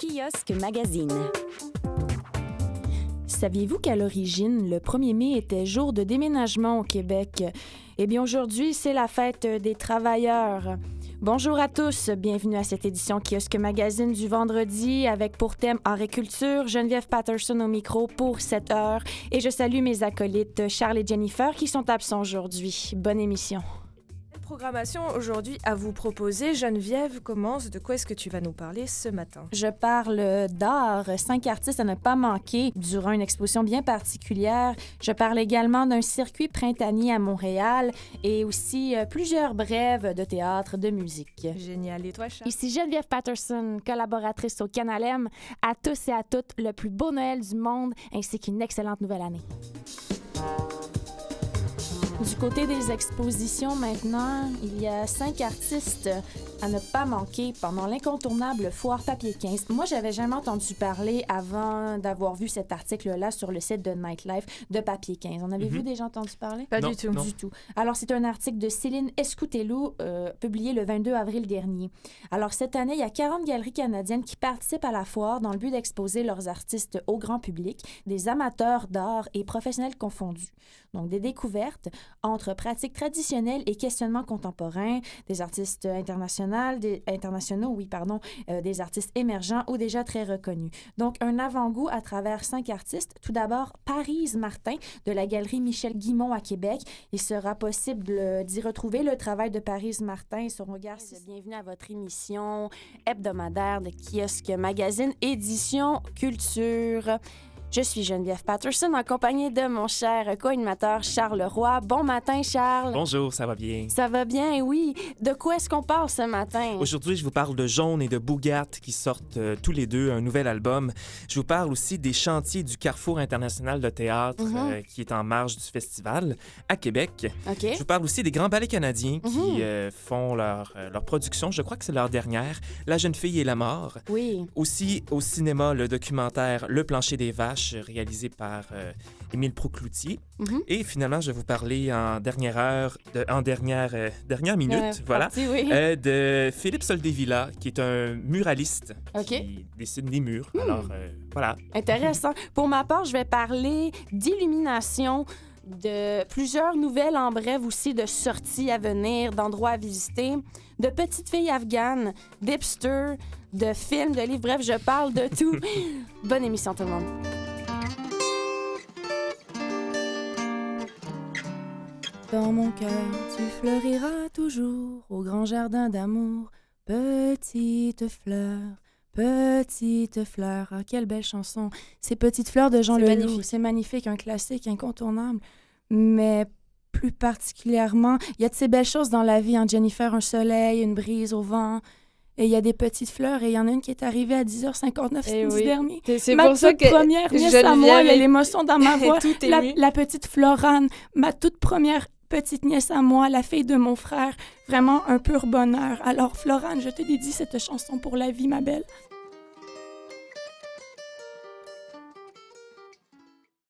Kiosque Magazine. Saviez-vous qu'à l'origine, le 1er mai était jour de déménagement au Québec? Eh bien, aujourd'hui, c'est la fête des travailleurs. Bonjour à tous, bienvenue à cette édition Kiosque Magazine du vendredi avec pour thème Art et culture, Geneviève Patterson au micro pour 7 heures. Et je salue mes acolytes Charles et Jennifer qui sont absents aujourd'hui. Bonne émission. Programmation aujourd'hui à vous proposer. Geneviève commence. De quoi est-ce que tu vas nous parler ce matin? Je parle d'art, 5 artistes à ne pas manquer durant une exposition bien particulière. Je parle également d'un circuit printanier à Montréal et aussi plusieurs brèves de théâtre, de musique. Génial. Et toi, Charles? Ici Geneviève Patterson, collaboratrice au Canal M. À tous et à toutes, le plus beau Noël du monde ainsi qu'une excellente nouvelle année. Du côté des expositions maintenant, il y a 5 artistes à ne pas manquer pendant l'incontournable Foire Papier 15. Moi, j'avais jamais entendu parler avant d'avoir vu cet article-là sur le site de Nightlife de Papier 15. En avez-vous déjà entendu parler? Pas Non, du tout. non. Du tout. Alors, c'est un article de Céline Escoutelou, publié le 22 avril dernier. Alors, cette année, il y a 40 galeries canadiennes qui participent à la foire dans le but d'exposer leurs artistes au grand public, des amateurs d'art et professionnels confondus. Donc, des découvertes entre pratiques traditionnelles et questionnements contemporains, des artistes internationaux, des artistes émergents ou déjà très reconnus. Donc, un avant-goût à travers 5 artistes. Tout d'abord, Parise Martin de la galerie Michel Guimont à Québec. Il sera possible d'y retrouver le travail de Parise Martin et son regard. Bienvenue à votre émission hebdomadaire de Kiosque Magazine, édition culture. Je suis Geneviève Patterson en compagnie de mon cher co-animateur Charles Roy. Bon matin, Charles. Bonjour, ça va bien? Ça va bien, oui. De quoi est-ce qu'on parle ce matin? Aujourd'hui, je vous parle de Jaune et de Bougat qui sortent tous les deux un nouvel album. Je vous parle aussi des chantiers du Carrefour international de théâtre qui est en marge du festival à Québec. OK. Je vous parle aussi des grands ballets canadiens qui font leur production. Je crois que c'est leur dernière, La jeune fille et la mort. Oui. Aussi au cinéma, le documentaire Le plancher des vaches réalisé par Émile Proucloutier. Et finalement, je vais vous parler en dernière minute, Parti, oui. de Philippe Soldevilla, qui est un muraliste qui dessine des murs. Alors, voilà. Intéressant. Pour ma part, je vais parler d'illumination, de plusieurs nouvelles en bref aussi, de sorties à venir, d'endroits à visiter, de petites filles afghanes, d'hipsters, de films, de livres. Bref, je parle de tout. Bonne émission, tout le monde. Dans mon cœur, tu fleuriras toujours au grand jardin d'amour. Petite fleur, ah, quelle belle chanson. Ces petites fleurs de Jean Leloup, c'est magnifique, un classique incontournable. Mais plus particulièrement, il y a de ces belles choses dans la vie, Jennifer, un soleil, une brise au vent. Et il y a des petites fleurs, et il y en a une qui est arrivée à 10h59 samedi dernier. C'est ma pour ça toute que première nièce à moi, il y a l'émotion dans ma voix. Tout La petite Florane, ma toute première petite nièce à moi, la fille de mon frère. Vraiment un pur bonheur. Alors, Florane, je te dédie cette chanson pour la vie, ma belle.